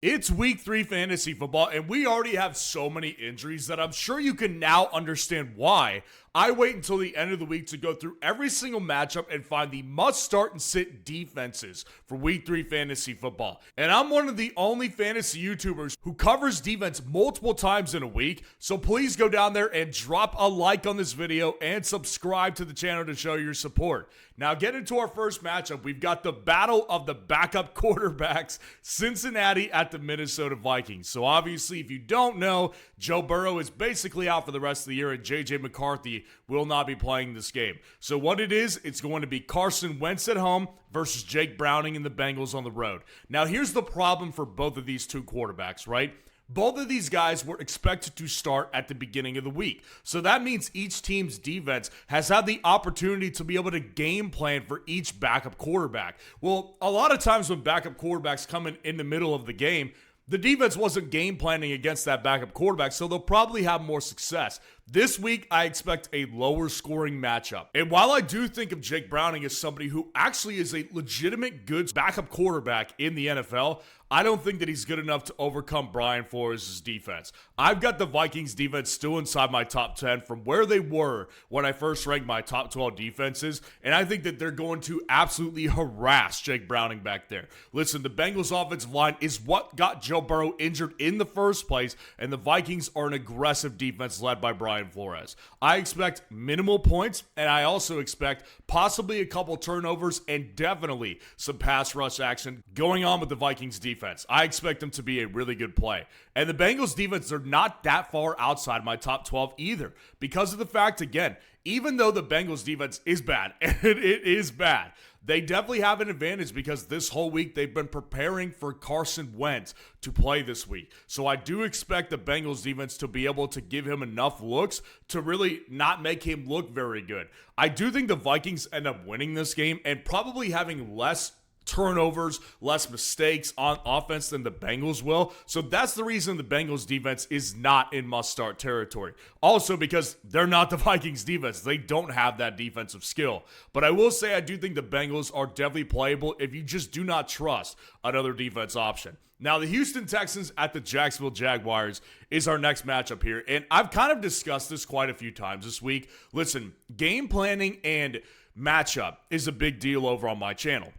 It's week 3 fantasy football, and we already have so many injuries that I'm sure you can now understand why I wait until the end of the week to go through every single matchup and find the must start and sit defenses for week 3 fantasy football. And I'm one of the only fantasy YouTubers who covers defense multiple times in a week, so please go down there and drop a like on this video and subscribe to the channel to show your support. Now, get into our first matchup. We've got the battle of the backup quarterbacks, Cincinnati at the Minnesota Vikings. So obviously, if you don't know, Joe Burrow is basically out for the rest of the year, and J.J. McCarthy will not be playing this game. So what it is, it's going to be Carson Wentz at home versus Jake Browning and the Bengals on the road. Now, here's the problem for both of these two quarterbacks, right? Both of these guys were expected to start at the beginning of the week. So that means each team's defense has had the opportunity to be able to game plan for each backup quarterback. Well, a lot of times when backup quarterbacks come in the middle of the game, the defense wasn't game planning against that backup quarterback, so they'll probably have more success. This week, I expect a lower scoring matchup. And while I do think of Jake Browning as somebody who actually is a legitimate good backup quarterback in the NFL, I don't think that he's good enough to overcome Brian Flores' defense. I've got the Vikings defense still inside my top 10 from where they were when I first ranked my top 12 defenses, and I think that they're going to absolutely harass Jake Browning back there. Listen, the Bengals offensive line is what got Joe Burrow injured in the first place, and the Vikings are an aggressive defense led by Brian Flores. I expect minimal points, and I also expect possibly a couple turnovers and definitely some pass rush action going on with the Vikings defense. I expect them to be a really good play. And the Bengals defense, they're not that far outside my top 12 either, because of the fact, again, even though the Bengals defense is bad, and it is bad, they definitely have an advantage because this whole week they've been preparing for Carson Wentz to play this week. So I do expect the Bengals defense to be able to give him enough looks to really not make him look very good. I do think the Vikings end up winning this game and probably having less turnovers, less mistakes on offense than the Bengals will. So that's the reason the Bengals defense is not in must-start territory. Also because they're not the Vikings defense. They don't have that defensive skill. But I will say I do think the Bengals are definitely playable if you just do not trust another defense option. Now, the Houston Texans at the Jacksonville Jaguars is our next matchup here. And I've kind of discussed this quite a few times this week. Listen, game planning and matchup is a big deal over on my channel.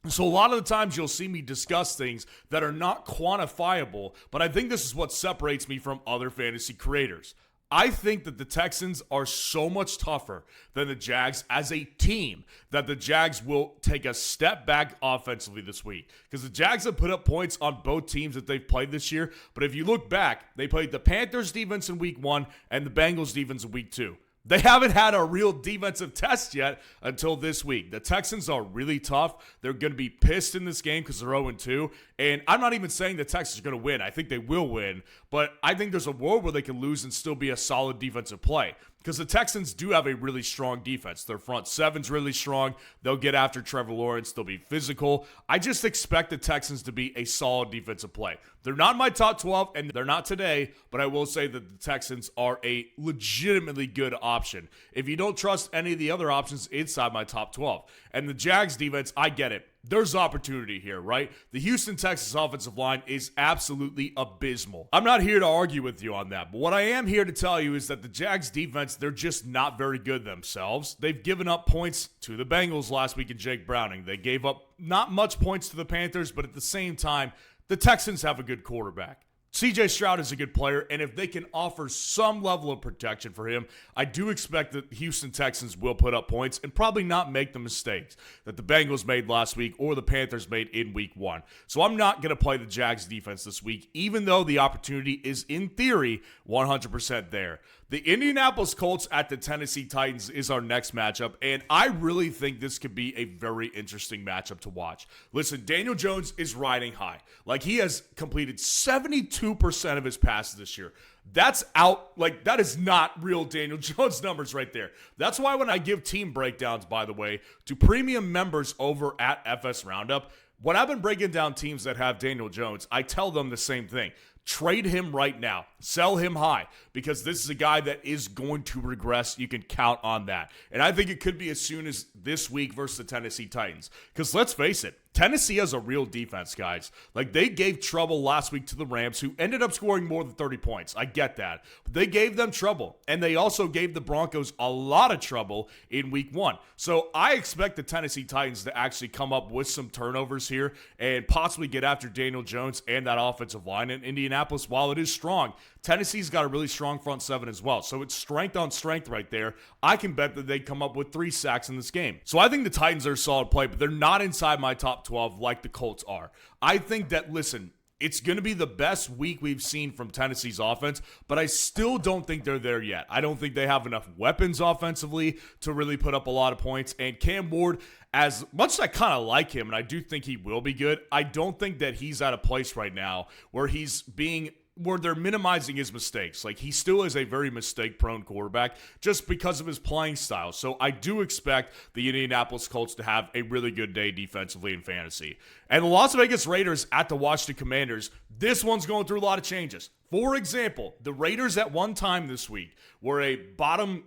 So a lot of the times you'll see me discuss things that are not quantifiable, but I think this is what separates me from other fantasy creators. I think that the Texans are so much tougher than the Jags as a team that the Jags will take a step back offensively this week. Because the Jags have put up points on both teams that they've played this year, but if you look back, they played the Panthers defense in week 1 and the Bengals defense in week 2. They haven't had a real defensive test yet until this week. The Texans are really tough. They're going to be pissed in this game because they're 0-2. And I'm not even saying the Texans are going to win. I think they will win. But I think there's a world where they can lose and still be a solid defensive play. Because the Texans do have a really strong defense. Their front seven's really strong. They'll get after Trevor Lawrence. They'll be physical. I just expect the Texans to be a solid defensive play. They're not in my top 12, and they're not today, but I will say that the Texans are a legitimately good option. If you don't trust any of the other options inside my top 12. And the Jags defense, I get it. There's opportunity here, right? The Houston Texans offensive line is absolutely abysmal. I'm not here to argue with you on that, but what I am here to tell you is that the Jags defense, they're just not very good themselves. They've given up points to the Bengals last week in Jake Browning. They gave up not much points to the Panthers, but at the same time, the Texans have a good quarterback. CJ Stroud is a good player, and if they can offer some level of protection for him, I do expect that Houston Texans will put up points and probably not make the mistakes that the Bengals made last week or the Panthers made in week 1. So I'm not going to play the Jags defense this week, even though the opportunity is, in theory, 100% there. The Indianapolis Colts at the Tennessee Titans is our next matchup, and I really think this could be a very interesting matchup to watch. Listen, Daniel Jones is riding high. Like, he has completed 72% of his passes this year. That's out, like, that is not real Daniel Jones numbers right there. That's why when I give team breakdowns, by the way, to premium members over at FS Roundup, when I've been breaking down teams that have Daniel Jones, I tell them the same thing. trade him right now. Sell him high, because this is a guy that is going to regress. You can count on that. And I think it could be as soon as this week versus the Tennessee Titans. Because let's face it, Tennessee has a real defense, guys. Like, they gave trouble last week to the Rams, who ended up scoring more than 30 points. I get that. But they gave them trouble. And they also gave the Broncos a lot of trouble in week 1. So I expect the Tennessee Titans to actually come up with some turnovers here and possibly get after Daniel Jones and that offensive line. In Indianapolis, while it is strong, Tennessee's got a really strong front seven as well. So it's strength on strength right there. I can bet that they come up with 3 sacks in this game. So I think the Titans are a solid play, but they're not inside my top 12 like the Colts are. I think that, listen, it's going to be the best week we've seen from Tennessee's offense, but I still don't think they're there yet. I don't think they have enough weapons offensively to really put up a lot of points. And Cam Ward, as much as I kind of like him, and I do think he will be good, I don't think that he's at a place right now where they're minimizing his mistakes. Like, he still is a very mistake-prone quarterback just because of his playing style. So I do expect the Indianapolis Colts to have a really good day defensively in fantasy. And the Las Vegas Raiders at the Washington Commanders, this one's going through a lot of changes. For example, the Raiders at one time this week were a bottom,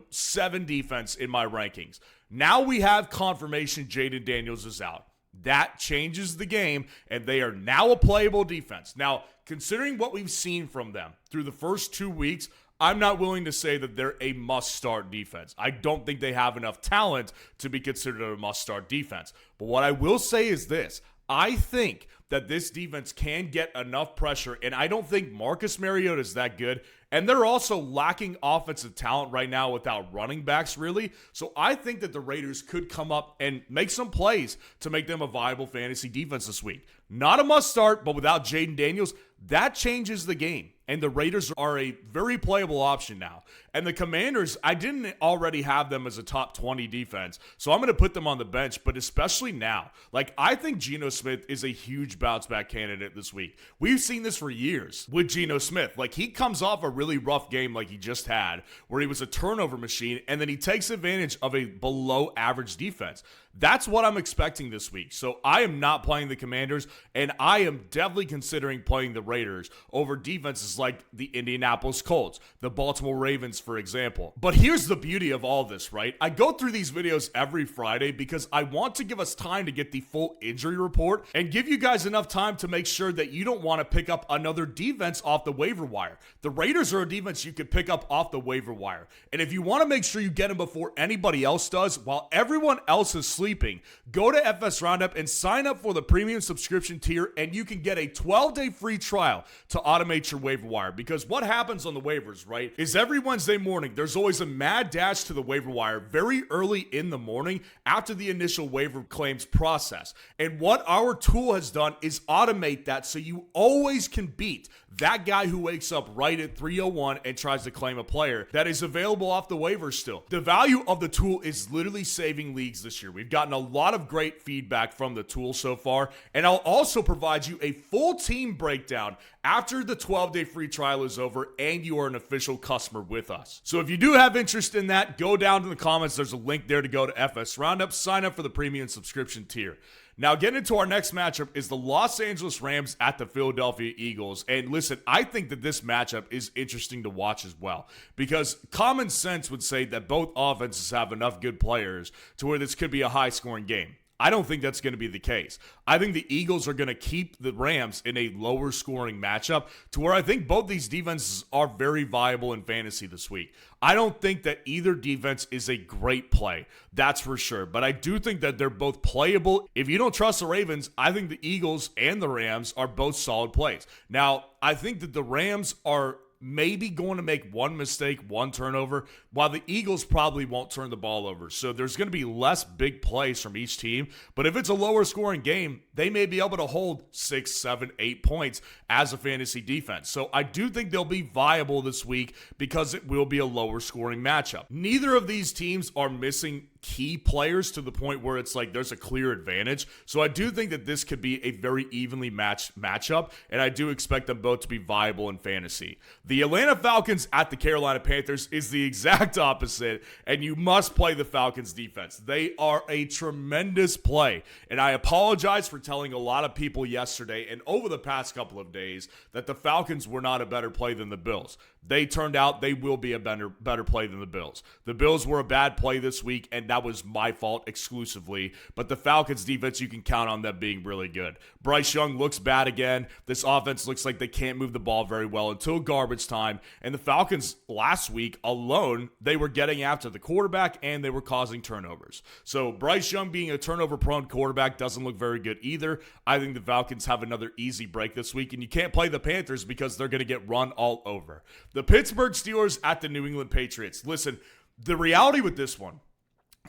7 defense in my rankings. Now we have confirmation Jaden Daniels is out. That changes the game, and they are now a playable defense. Now, considering what we've seen from them through the first 2 weeks, I'm not willing to say that they're a must-start defense. I don't think they have enough talent to be considered a must-start defense. But what I will say is this. I think that this defense can get enough pressure, and I don't think Marcus Mariota is that good. And they're also lacking offensive talent right now without running backs, really. So I think that the Raiders could come up and make some plays to make them a viable fantasy defense this week. Not a must start, but without Jaden Daniels, that changes the game. And the Raiders are a very playable option now. And the Commanders, I didn't already have them as a top 20 defense, so I'm going to put them on the bench, but especially now. Like, I think Geno Smith is a huge bounce-back candidate this week. We've seen this for years with Geno Smith. Like, he comes off a really rough game like he just had, where he was a turnover machine, and then he takes advantage of a below-average defense. That's what I'm expecting this week. So I am not playing the Commanders, and I am definitely considering playing the Raiders over defenses like the Indianapolis Colts, the Baltimore Ravens, for example. But here's the beauty of all this, right? I go through these videos every Friday because I want to give us time to get the full injury report and give you guys enough time to make sure that you don't want to pick up another defense off the waiver wire. The Raiders are a defense you could pick up off the waiver wire. And if you want to make sure you get them before anybody else does, while everyone else is sleeping, go to FS Roundup and sign up for the premium subscription tier, and you can get a 12-day free trial to automate your waiver wire. Because what happens on the waivers, right, is every Wednesday morning, there's always a mad dash to the waiver wire very early in the morning after the initial waiver claims process. And what our tool has done is automate that so you always can beat that guy who wakes up right at 3:01 and tries to claim a player that is available off the waivers still. The value of the tool is literally saving leagues this year. We've gotten a lot of great feedback from the tool so far, and I'll also provide you a full team breakdown after the 12-day free trial is over and you are an official customer with us. So if you do have interest in that, go down to the comments. There's a link there to go to FS Roundup, sign up for the premium subscription tier. Now, getting into our next matchup is the Los Angeles Rams at the Philadelphia Eagles. And listen, I think that this matchup is interesting to watch as well, because common sense would say that both offenses have enough good players to where this could be a high-scoring game. I don't think that's going to be the case. I think the Eagles are going to keep the Rams in a lower scoring matchup to where I think both these defenses are very viable in fantasy this week. I don't think that either defense is a great play. That's for sure. But I do think that they're both playable. If you don't trust the Ravens, I think the Eagles and the Rams are both solid plays. Now, I think that the Rams are maybe going to make one mistake, one turnover, while the Eagles probably won't turn the ball over. So there's going to be less big plays from each team. But if it's a lower scoring game, they may be able to hold 6, 7, 8 points as a fantasy defense. So I do think they'll be viable this week because it will be a lower scoring matchup. Neither of these teams are missing key players to the point where it's like there's a clear advantage. So I do think that this could be a very evenly matched matchup, and I do expect them both to be viable in fantasy. The Atlanta Falcons at the Carolina Panthers is the exact opposite, and you must play the Falcons defense. They are a tremendous play, and I apologize for telling a lot of people yesterday and over the past couple of days that the Falcons were not a better play than the Bills. They turned out they will be a better play than the Bills. The Bills were a bad play this week, and that was my fault exclusively. But the Falcons defense, you can count on them being really good. Bryce Young looks bad again. This offense looks like they can't move the ball very well until garbage time. And the Falcons last week alone, they were getting after the quarterback and they were causing turnovers. So Bryce Young being a turnover-prone quarterback doesn't look very good either. I think the Falcons have another easy break this week, and you can't play the Panthers because they're going to get run all over. The Pittsburgh Steelers at the New England Patriots. Listen, the reality with this one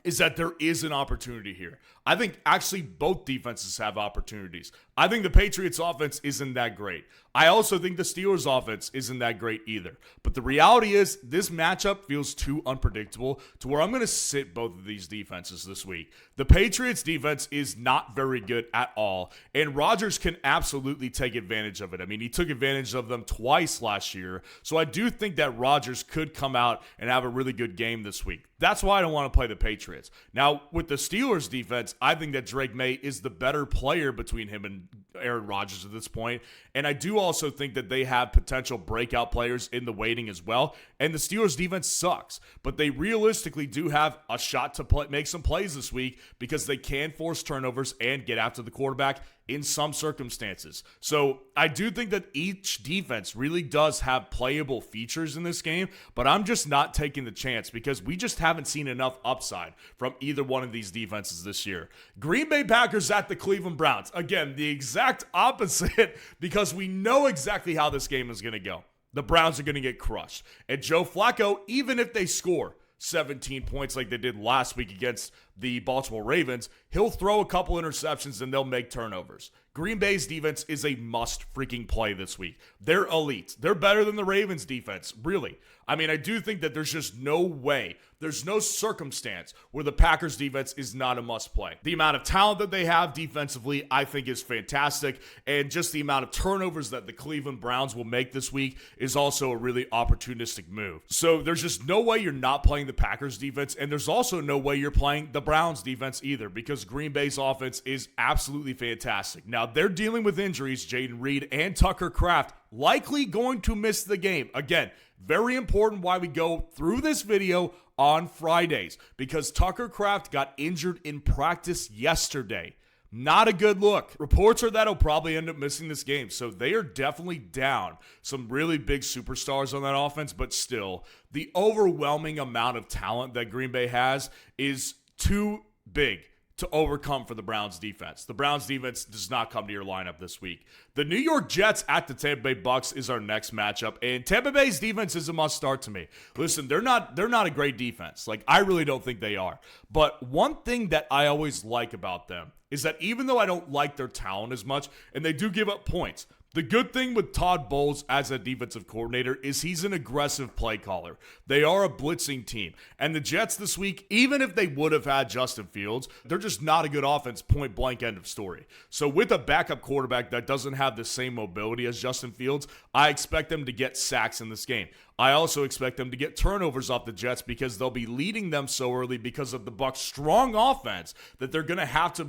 is that there is an opportunity here. I think actually both defenses have opportunities. I think the Patriots offense isn't that great. I also think the Steelers offense isn't that great either. But the reality is this matchup feels too unpredictable to where I'm going to sit both of these defenses this week. The Patriots defense is not very good at all, and Rodgers can absolutely take advantage of it. I mean, he took advantage of them twice last year, so I do think that Rodgers could come out and have a really good game this week. That's why I don't want to play the Patriots. Now, with the Steelers defense, I think that Drake May is the better player between him and Aaron Rodgers at this point. And I do also think that they have potential breakout players in the waiting as well. And the Steelers defense sucks, but they realistically do have a shot to make some plays this week because they can force turnovers and get after the quarterback in some circumstances. So I do think that each defense really does have playable features in this game, but I'm just not taking the chance because we just haven't seen enough upside from either one of these defenses this year. Green Bay Packers at the Cleveland Browns. Again, the exact opposite because we know exactly how this game is going to go. The Browns are going to get crushed. And Joe Flacco, even if they score 17 points like they did last week against the Baltimore Ravens, he'll throw a couple interceptions and they'll make turnovers. Green Bay's defense is a must freaking play this week. They're elite. They're better than the Ravens defense, really. I mean, I do think that there's just no way, there's no circumstance where the Packers defense is not a must play. The amount of talent that they have defensively, I think is fantastic. And just the amount of turnovers that the Cleveland Browns will make this week is also a really opportunistic move. So there's just no way you're not playing the Packers defense. And there's also no way you're playing the Browns defense either because Green Bay's offense is absolutely fantastic. Now they're dealing with injuries, Jaden Reed and Tucker Kraft likely going to miss the game. Again, very important why we go through this video on Fridays because Tucker Kraft got injured in practice yesterday. Not a good look. Reports are that he'll probably end up missing this game, so they are definitely down some really big superstars on that offense, but still, the overwhelming amount of talent that Green Bay has is too big to overcome for the Browns defense. The Browns defense does not come to your lineup this week. The New York Jets at the Tampa Bay Bucks is our next matchup, and Tampa Bay's defense is a must start to me. Listen, they're not a great defense. Like, I really don't think they are. But one thing that I always like about them is that even though I don't like their talent as much, and they do give up points, the good thing with Todd Bowles as a defensive coordinator is he's an aggressive play caller. They are a blitzing team. And the Jets this week, even if they would have had Justin Fields, they're just not a good offense, point blank, end of story. So with a backup quarterback that doesn't have the same mobility as Justin Fields, I expect them to get sacks in this game. I also expect them to get turnovers off the Jets because they'll be leading them so early because of the Bucs' strong offense that they're going to have to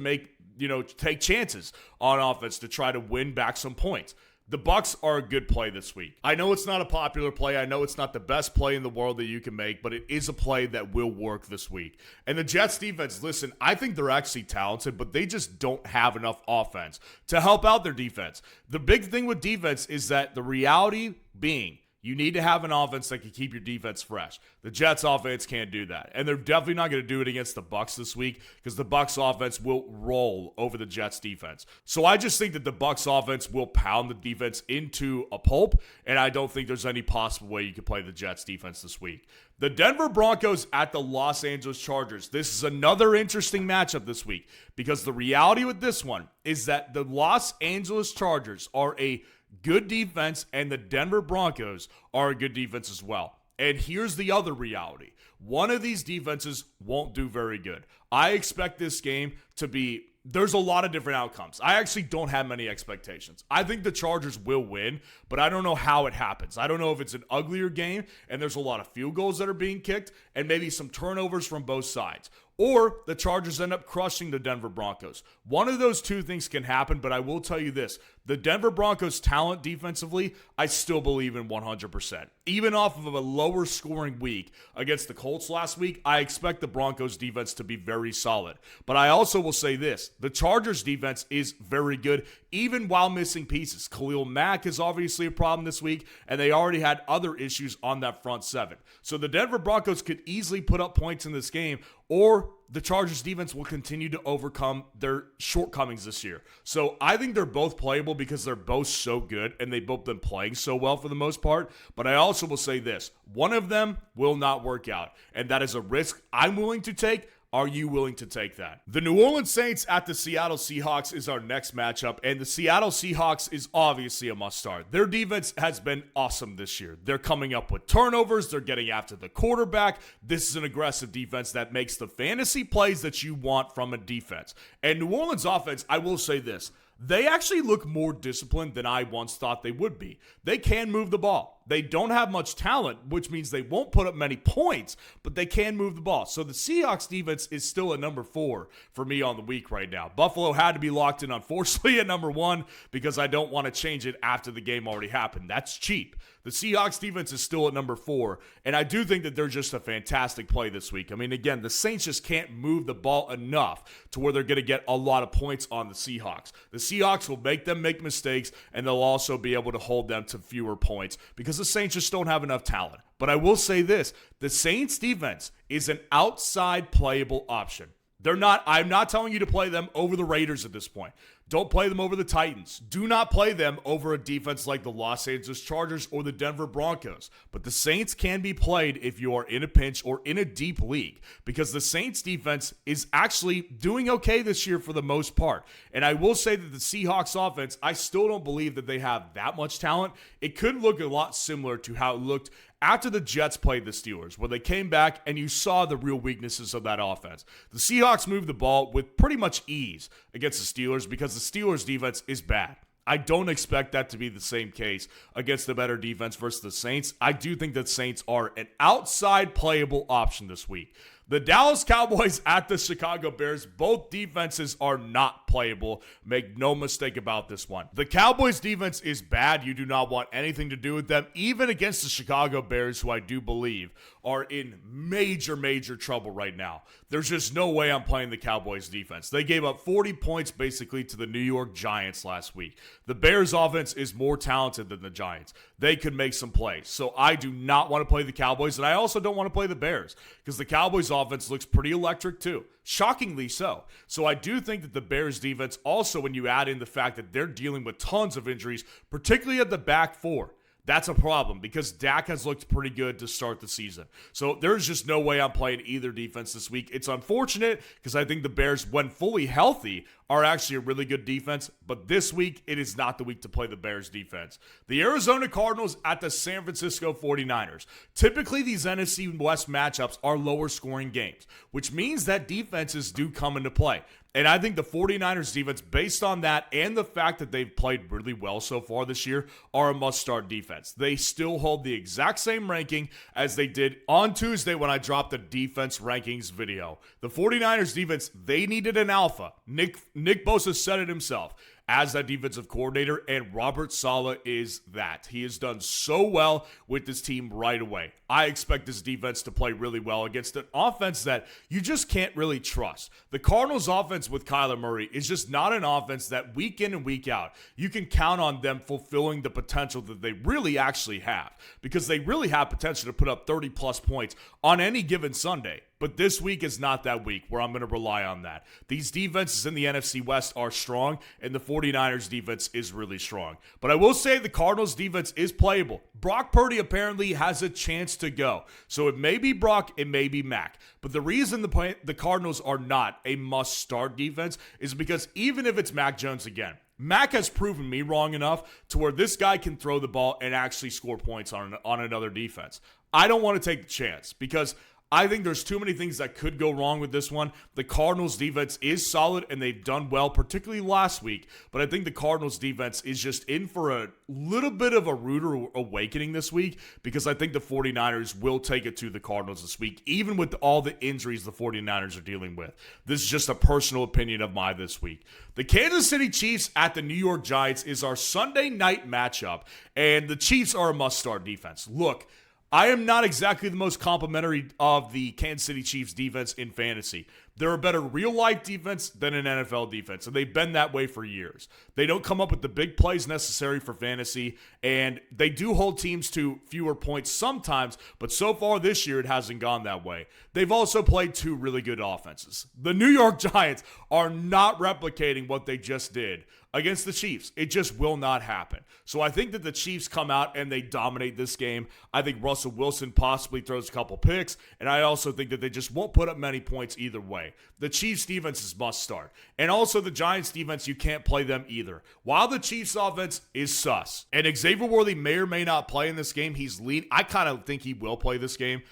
take chances on offense to try to win back some points. The Bucs are a good play this week. I know it's not a popular play. I know it's not the best play in the world that you can make, but it is a play that will work this week. And the Jets defense, listen, I think they're actually talented, but they just don't have enough offense to help out their defense. The big thing with defense is that the reality being you need to have an offense that can keep your defense fresh. The Jets offense can't do that. And they're definitely not going to do it against the Bucs this week because the Bucs offense will roll over the Jets defense. So I just think that the Bucs offense will pound the defense into a pulp, and I don't think there's any possible way you could play the Jets defense this week. The Denver Broncos at the Los Angeles Chargers. This is another interesting matchup this week because the reality with this one is that the Los Angeles Chargers are a good defense, and the Denver Broncos are a good defense as well. And here's the other reality. One of these defenses won't do very good. I expect this game to be, there's a lot of different outcomes. I actually don't have many expectations. I think the Chargers will win, but I don't know how it happens. I don't know if it's an uglier game, and there's a lot of field goals that are being kicked, and maybe some turnovers from both sides. or the Chargers end up crushing the Denver Broncos. One of those two things can happen, but I will tell you this. The Denver Broncos' talent defensively, I still believe in 100%. Even off of a lower scoring week against the Colts last week, I expect the Broncos defense to be very solid. But I also will say this. The Chargers defense is very good, even while missing pieces. Khalil Mack is obviously a problem this week, and they already had other issues on that front seven. So the Denver Broncos could easily put up points in this game, or the Chargers defense will continue to overcome their shortcomings this year. So I think they're both playable because they're both so good and they've both been playing so well for the most part. But I also will say this. One of them will not work out, and that is a risk I'm willing to take. Are you willing to take that? The New Orleans Saints at the Seattle Seahawks is our next matchup, and the Seattle Seahawks is obviously a must-start. Their defense has been awesome this year. They're coming up with turnovers. They're getting after the quarterback. This is an aggressive defense that makes the fantasy plays that you want from a defense. And New Orleans offense, I will say this. They actually look more disciplined than I once thought they would be. They can move the ball. They don't have much talent, which means they won't put up many points, but they can move the ball. So the Seahawks defense is still at number 4 for me on the week right now. Buffalo had to be locked in, unfortunately, at number 1 because I don't want to change it after the game already happened. That's cheap. The Seahawks defense is still at number 4, and I do think that they're just a fantastic play this week. I mean, again, the Saints just can't move the ball enough to where they're going to get a lot of points on the Seahawks. The Seahawks will make them make mistakes, and they'll also be able to hold them to fewer points because the Saints just don't have enough talent. But I will say this, the Saints defense is an outside playable option. I'm not telling you to play them over the Raiders at this point. Don't play them over the Titans. Do not play them over a defense like the Los Angeles Chargers or the Denver Broncos. But the Saints can be played if you are in a pinch or in a deep league because the Saints defense is actually doing okay this year for the most part. And I will say that the Seahawks offense, I still don't believe that they have that much talent. It could look a lot similar to how it looked after the Jets played the Steelers, where they came back and you saw the real weaknesses of that offense. The Seahawks moved the ball with pretty much ease against the Steelers because the Steelers' defense is bad. I don't expect that to be the same case against the better defense versus the Saints. I do think that Saints are an outside playable option this week. The Dallas Cowboys at the Chicago Bears, both defenses are not playable. Make no mistake about this one. The Cowboys defense is bad. You do not want anything to do with them, even against the Chicago Bears, who I do believe are in major, major trouble right now. There's just no way I'm playing the Cowboys defense. They gave up 40 points basically to the New York Giants last week. The Bears offense is more talented than the Giants. They could make some plays. So I do not want to play the Cowboys, and I also don't want to play the Bears because the Cowboys offense looks pretty electric too. Shockingly so. So I do think that the Bears defense also, when you add in the fact that they're dealing with tons of injuries, particularly at the back four, that's a problem because Dak has looked pretty good to start the season. So there's just no way I'm playing either defense this week. It's unfortunate because I think the Bears, when fully healthy, are actually a really good defense. But this week, it is not the week to play the Bears defense. The Arizona Cardinals at the San Francisco 49ers. Typically, these NFC West matchups are lower scoring games, which means that defenses do come into play. And I think the 49ers defense, based on that and the fact that they've played really well so far this year, are a must-start defense. They still hold the exact same ranking as they did on Tuesday when I dropped the defense rankings video. The 49ers defense, they needed an alpha. Nick Bosa said it himself as that defensive coordinator, and Robert Saleh is that. He has done so well with this team right away. I expect this defense to play really well against an offense that you just can't really trust. The Cardinals' offense with Kyler Murray is just not an offense that week in and week out you can count on them fulfilling the potential that they really actually have, because they really have potential to put up 30-plus points on any given Sunday. But this week is not that week where I'm going to rely on that. These defenses in the NFC West are strong, and the 49ers defense is really strong. But I will say the Cardinals defense is playable. Brock Purdy apparently has a chance to go. So it may be Brock, it may be Mac. But the reason the Cardinals are not a must-start defense is because even if it's Mac Jones again, Mac has proven me wrong enough to where this guy can throw the ball and actually score points on another defense. I don't want to take the chance because I think there's too many things that could go wrong with this one. The Cardinals defense is solid and they've done well, particularly last week. But I think the Cardinals defense is just in for a little bit of a ruder awakening this week, because I think the 49ers will take it to the Cardinals this week, even with all the injuries the 49ers are dealing with. This is just a personal opinion of mine this week. The Kansas City Chiefs at the New York Giants is our Sunday night matchup, and the Chiefs are a must-start defense. Look, I am not exactly the most complimentary of the Kansas City Chiefs defense in fantasy. They're a better real-life defense than an NFL defense, and they've been that way for years. They don't come up with the big plays necessary for fantasy, and they do hold teams to fewer points sometimes, but so far this year it hasn't gone that way. They've also played two really good offenses. The New York Giants are not replicating what they just did against the Chiefs. It just will not happen. So I think that the Chiefs come out and they dominate this game. I think Russell Wilson possibly throws a couple picks, and I also think that they just won't put up many points either way. The Chiefs defense is must start. And also the Giants defense, you can't play them either. While the Chiefs offense is sus, and Xavier Worthy may or may not play in this game, he's lean. I kind of think he will play this game.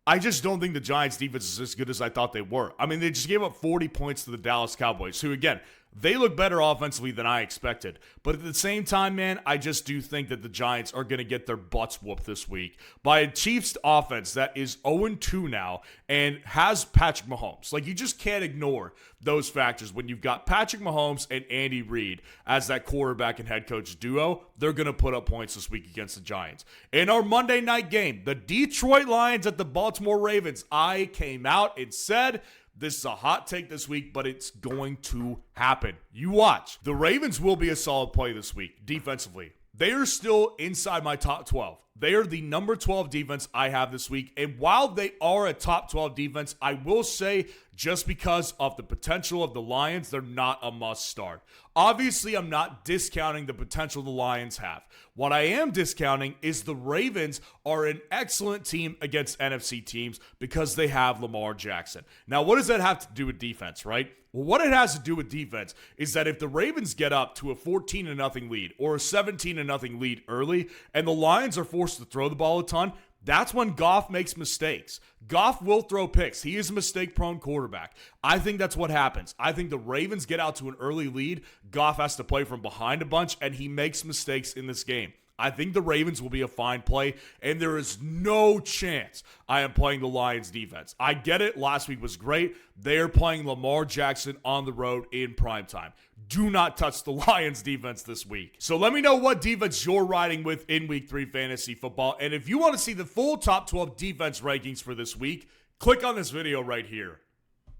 I just don't think the Giants defense is as good as I thought they were. I mean, they just gave up 40 points to the Dallas Cowboys, who, again, they look better offensively than I expected. But at the same time, man, I just do think that the Giants are going to get their butts whooped this week by a Chiefs offense that is 0-2 now and has Patrick Mahomes. Like, you just can't ignore those factors. When you've got Patrick Mahomes and Andy Reid as that quarterback and head coach duo, they're going to put up points this week against the Giants. In our Monday night game, the Detroit Lions at the Baltimore Ravens, I came out and said, this is a hot take this week, but it's going to happen. You watch. The Ravens will be a solid play this week, defensively. They are still inside my top 12. They are the number 12 defense I have this week. And while they are a top 12 defense, I will say just because of the potential of the Lions, they're not a must start. Obviously, I'm not discounting the potential the Lions have. What I am discounting is the Ravens are an excellent team against NFC teams because they have Lamar Jackson. Now, what does that have to do with defense, right? Well, what it has to do with defense is that if the Ravens get up to a 14-0 lead or a 17-0 lead early and the Lions are forced to throw the ball a ton, that's when Goff makes mistakes. Goff will throw picks. He is a mistake-prone quarterback. I think that's what happens. I think the Ravens get out to an early lead. Goff has to play from behind a bunch, and he makes mistakes in this game. I think the Ravens will be a fine play, and there is no chance I am playing the Lions defense. I get it. Last week was great. They're playing Lamar Jackson on the road in primetime. Do not touch the Lions defense this week. So let me know what defense you're riding with in Week 3 Fantasy Football. And if you want to see the full top 12 defense rankings for this week, click on this video right here.